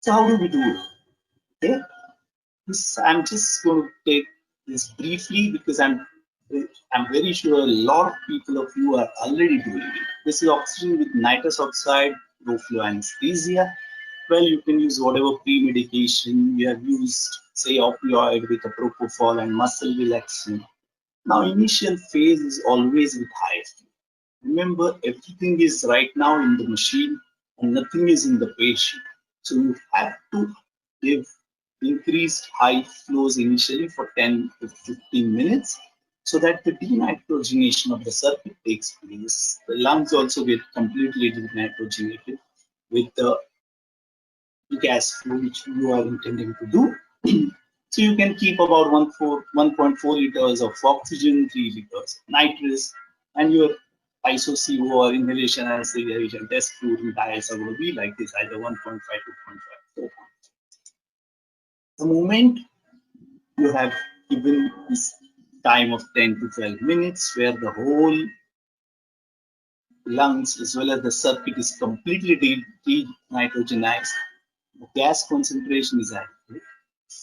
So how do we do it? Okay, I'm just going to take this briefly because I'm very sure a lot of people of you are already doing it. This is oxygen with nitrous oxide, low flow anesthesia. Well, you can use whatever pre-medication you have used, say opioid with a propofol and muscle relaxant. Now, initial phase is always with high flow. Remember, everything is right now in the machine and nothing is in the patient. So you have to give increased high flows initially for 10 to 15 minutes so that the denitrogenation of the circuit takes place. The lungs also get completely denitrogenated with the gas flow which you are intending to do. So you can keep about 1.4 liters of oxygen, 3 liters of nitrous, and your ISO-CO or inhalation anesthesia test fluid and dials are going to be like this, either 1.5, 2.5, 4. The moment you have given this time of 10 to 12 minutes where the whole lungs as well as the circuit is completely denitrogenized, the gas concentration is adequate,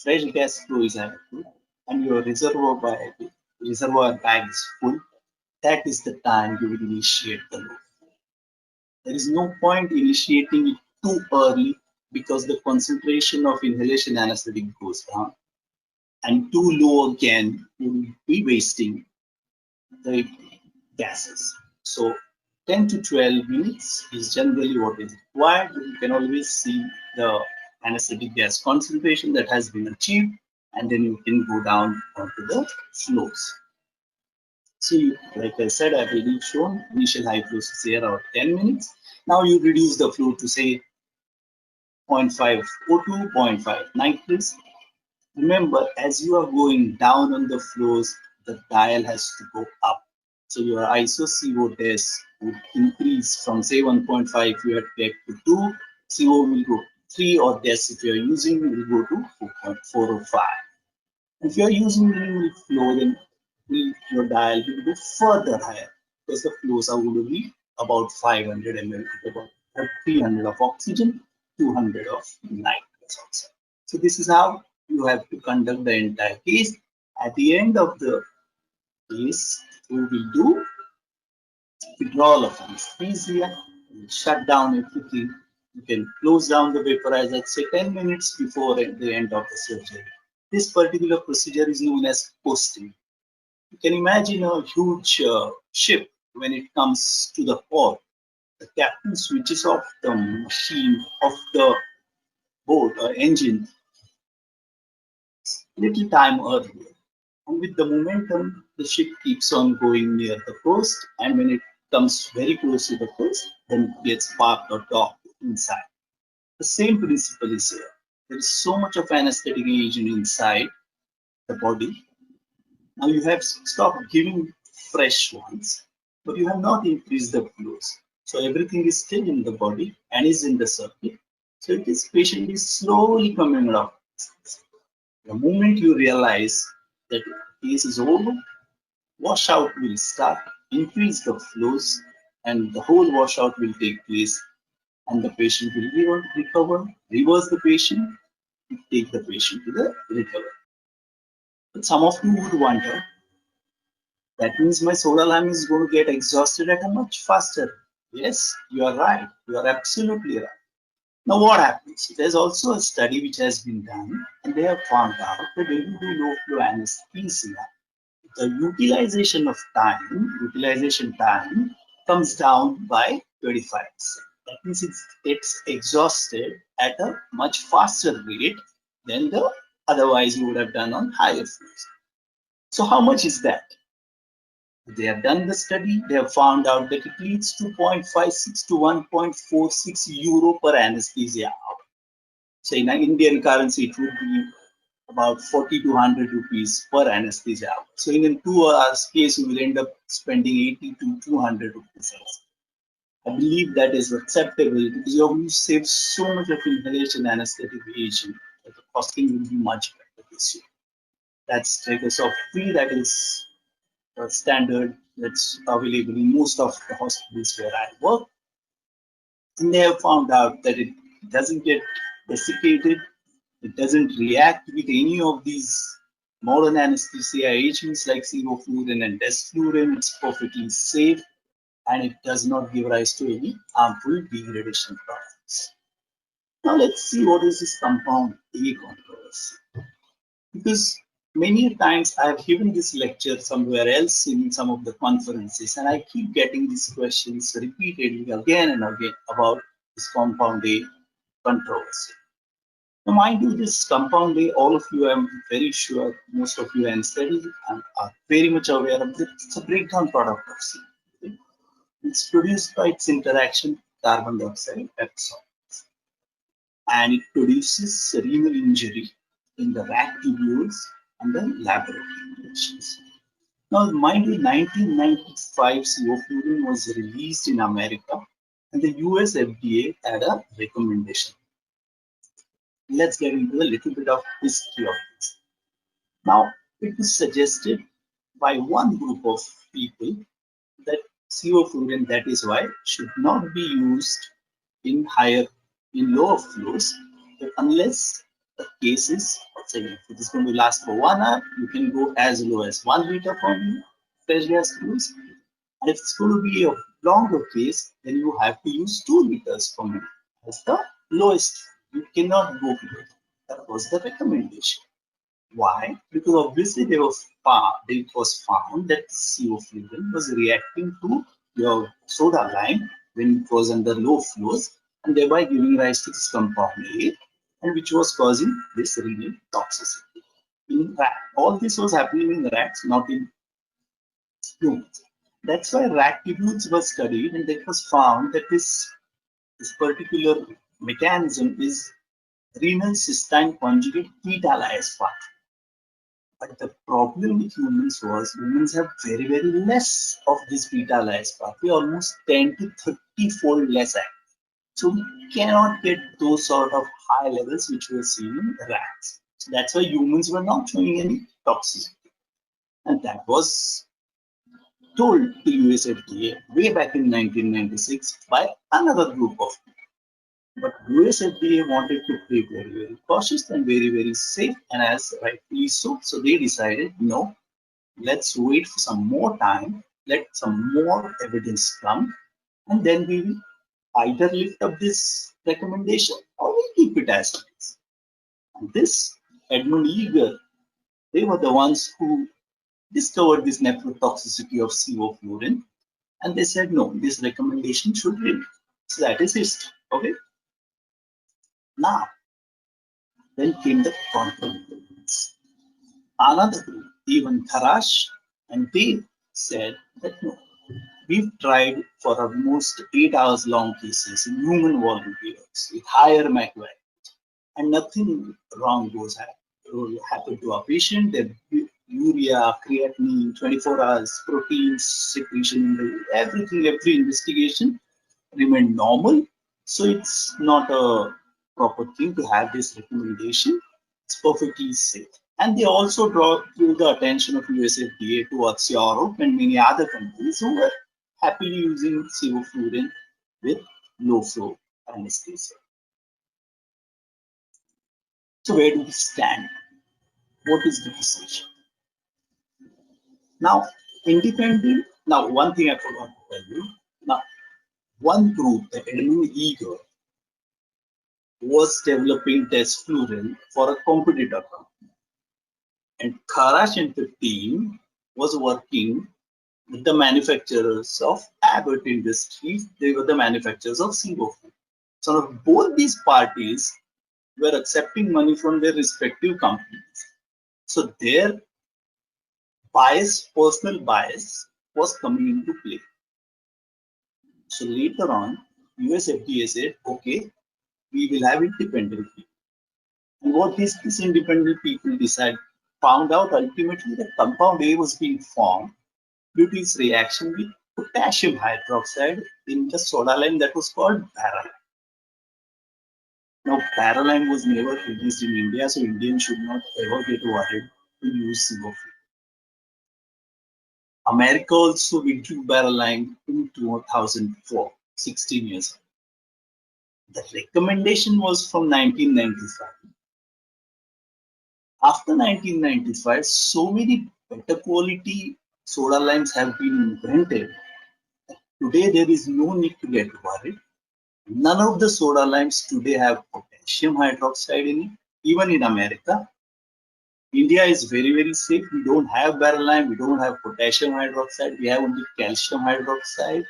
fresh gas flow is adequate, and your reservoir bag is full, that is the time you will initiate the low. There is no point initiating it too early because the concentration of inhalation anesthetic goes down, and too low again, you will be wasting the gases. So 10 to 12 minutes is generally what is required. You can always see the anesthetic gas concentration that has been achieved, and then you can go down onto the flows. So like I said, I've already shown initial high flows to say around 10 minutes. Now you reduce the flow to say 0.5 O2, 0.5 nitrous. Remember, as you are going down on the flows, the dial has to go up. So your ISO-CO test would increase from say 1.5 if you had kept to 2, CO will go 3, or test if you are using will go to 4.4 or 5. If you are using minimal flow, then your dial will go further higher because the flows are going to be about 500 ml, about 300 of oxygen, 200 of nitrous oxide. So this is how you have to conduct the entire case. At the end of the case, we will do withdrawal of anesthesia, shut down everything. You can close down the vaporizer, say 10 minutes before the end of the surgery. This particular procedure is known as posting. You can imagine a huge ship when it comes to the port. The captain switches off the machine of the boat or engine little time earlier. And with the momentum, the ship keeps on going near the coast, and when it comes very close to the coast, then it gets parked or docked inside. The same principle is here. There is so much of anesthetic agent inside the body. Now you have stopped giving fresh ones, but you have not increased the flows. So everything is still in the body and is in the circuit. So this patient is slowly coming out. The moment you realize that case is over, washout will start, increase the flows, and the whole washout will take place, and the patient will recover, reverse the patient, take the patient to the recovery. But some of you would wonder, that means my solar lamp is going to get exhausted at a much faster. Yes, you are right. You are absolutely right. Now, what happens? There's also a study which has been done, and they have found out that when you do low flow anesthesia, the utilization time comes down by 25%. That means it gets exhausted at a much faster rate than the otherwise you would have done on higher flows. So how much is that? They have done the study. They have found out that it leads to 0.56 to 1.46 euro per anesthesia hour. So in Indian currency, it would be about 40 to 100 rupees per anesthesia hour. So in a 2 hours case, you will end up spending 80 to 200 rupees. I believe that is acceptable because you save so much of inhalation anesthetic agent that the costing will be much better this year. That's Microsoft free. That is a standard that's available in most of the hospitals where I work. And they have found out that it doesn't get desiccated. It doesn't react with any of these modern anesthesia agents like sevoflurane and desflurane. It's perfectly safe and it does not give rise to any harmful degradation process. Now let's see what is this compound A controversy. Because many times I have given this lecture somewhere else in some of the conferences, and I keep getting these questions repeatedly again and again about this compound A controversy. Now, mind you, this compound A, all of you, I'm very sure most of you have studied and are very much aware of it. It's a breakdown product of C. It's produced by its interaction with carbon dioxide epsilon, and it produces renal injury in the rat tubules and the laboratory conditions. Now, mind you, 1995 sevoflurane was released in America, and the US FDA had a recommendation. Let's get into a little bit of history of this. Now, it was suggested by one group of people that sevoflurane, that is why, should not be used in lower flows, but unless the case is, say, if it is going to last for 1 hour, you can go as low as 1 liter per minute fresh gas flows. And if it's going to be a longer case, then you have to use 2 liters per minute as the lowest. You cannot go below. That was the recommendation. Why? Because obviously it was found that sevoflurane was reacting to your soda lime when it was under low flows, and thereby giving rise to this compound A, and which was causing this renal toxicity. In rat, all this was happening in rats, not in humans. That's why rat tubules were studied, and it was found that this particular mechanism is renal cysteine conjugate beta-lyase pathway. But the problem with humans was humans have very, very less of this beta-lyase pathway, almost 10 to 30-fold less active. So we cannot get those sort of high levels which we are seeing in rats. So that's why humans were not showing any toxicity. And that was told to US FDA way back in 1996 by another group of people. But US FDA wanted to play very, very cautious and very, very safe, and as rightfully so. So they decided, no, let's wait for some more time, let some more evidence come, and then we will either lift up this recommendation or we keep it as it is. And this Edmund Eager, they were the ones who discovered this nephrotoxicity of sevoflurane, and they said, no, this recommendation should remain. So that is history. Okay. Now, then came the controversies. Another group, even Kharash, and they said that no, we've tried for almost 8 hours long cases in human volunteers with higher McVeigh, and nothing wrong happened to our patient. Their urea, creatinine, 24 hours, proteins, secretion, everything, every investigation remained normal. So it's not a proper thing to have this recommendation. It's perfectly safe. And they also drew the attention of US FDA towards Europe and many other countries who were happily using sevoflurane with low flow anesthesia. So where do we stand? What is the decision? Now, one thing I forgot to tell you. Now, one group, the Edmund Eager, was developing desflurane for a competitor company. And Kharash and the team was working with the manufacturers of Abbott Industries. They were the manufacturers of sevoflurane. So both these parties were accepting money from their respective companies. So their personal bias was coming into play. So later on, US FDA said, okay, we will have independent people. And what these independent people found out ultimately that compound A was being formed due to its reaction with potassium hydroxide in the soda lime that was called Paraline. Now, Paraline was never released in India, so Indians should not ever get worried to use sevoflurane. America also withdrew Paraline in 2004, 16 years ago. The recommendation was from 1995. After 1995, so many better quality soda limes have been invented. Today, there is no need to get worried. None of the soda limes today have potassium hydroxide in it, even in America. India is very, very safe. We don't have barrel lime, we don't have potassium hydroxide, we have only calcium hydroxide.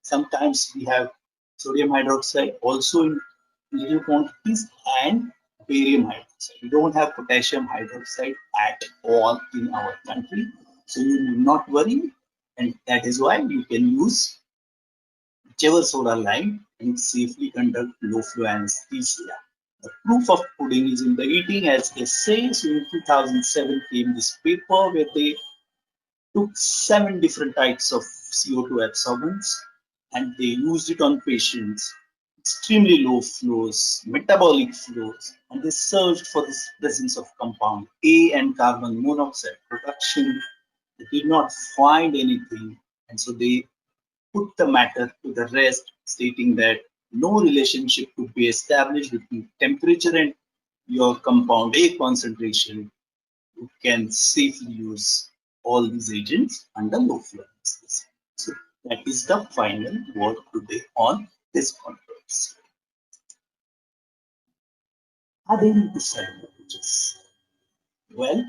Sometimes we have sodium hydroxide also in little quantities and barium hydroxide. We don't have potassium hydroxide at all in our country. So you need not worry, and that is why you can use whichever soda lime and safely conduct low flow anesthesia. The proof of pudding is in the eating, as they say. So in 2007 came this paper where they took 7 different types of CO2 absorbents and they used it on patients, extremely low flows, metabolic flows, and they searched for the presence of compound A and carbon monoxide production. They did not find anything, and so they put the matter to the rest, stating that no relationship could be established between temperature and your compound A concentration. You can safely use all these agents under low flow anesthesia. So that is the final word today on this conference. Are there any disadvantages? Well,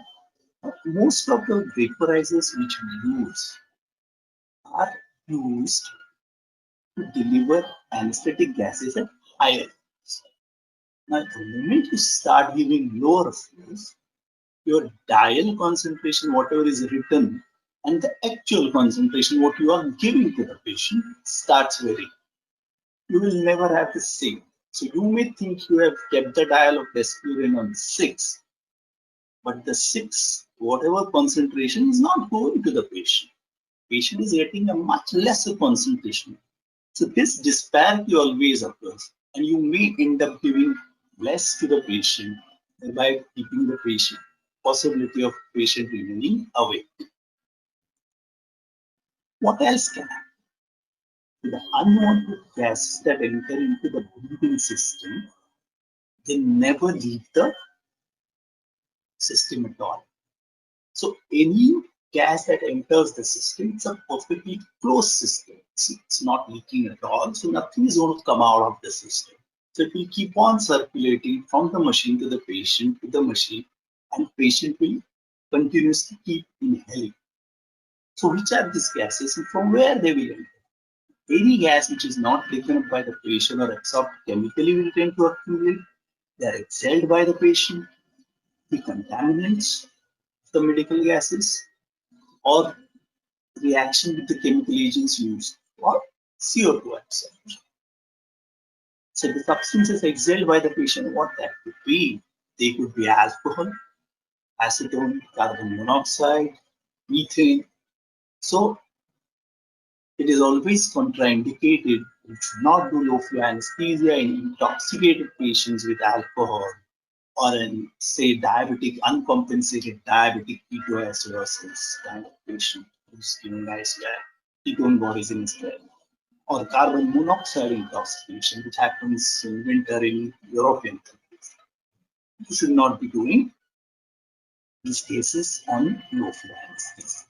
most of the vaporizers which we use are used to deliver anesthetic gases at higher levels. Now, the moment you start giving lower flows, your dial concentration, whatever is written, and the actual concentration, what you are giving to the patient, starts varying. You will never have the same. So you may think you have kept the dial of desflurane on 6, but the 6, whatever concentration, is not going to the patient. Patient is getting a much lesser concentration. So this disparity always occurs, and you may end up giving less to the patient, thereby keeping the patient possibility of patient remaining awake. What else can happen? The unwanted gases that enter into the breathing system, they never leave the system at all. So any gas that enters the system, it's a perfectly closed system. It's not leaking at all, so nothing is going to come out of the system. So it will keep on circulating from the machine to the patient to the machine, and patient will continuously keep inhaling. So which are these gases and from where they will enter? Any gas which is not taken up by the patient or absorbed chemically will tend to accumulate. They are exhaled by the patient. The contaminants, the medical gases, or reaction with the chemical agents used for CO2 absorption. So the substances exhaled by the patient, what that could be? They could be alcohol, acetone, carbon monoxide, methane. So it is always contraindicated. You should not do low flow anesthesia in intoxicated patients with alcohol or in, say, diabetic, uncompensated diabetic ketoacidosis kind of patient who's giving nice ketone bodies in his blood, or carbon monoxide intoxication, which happens in winter in European countries. You should not be doing these cases on low flow anesthesia.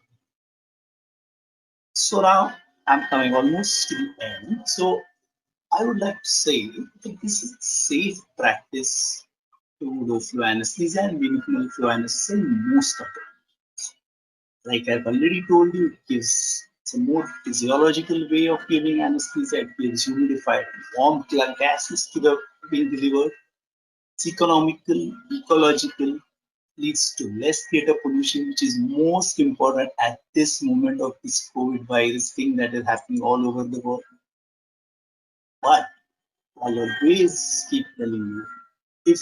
So now I'm coming almost to the end. So I would like to say that this is safe practice to low flow anesthesia and minimal flow anesthesia in most of the. Like I've already told you, it's a more physiological way of giving anesthesia. It gives humidified warm gases to the being delivered. It's economical, ecological, leads to less theater pollution, which is most important at this moment of this COVID virus thing that is happening all over the world. But I'll always keep telling you, if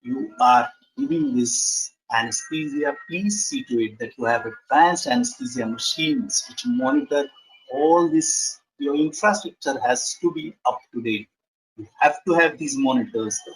you are giving this anesthesia, please see to it that you have advanced anesthesia machines which monitor all this. Your infrastructure has to be up to date. You have to have these monitors, the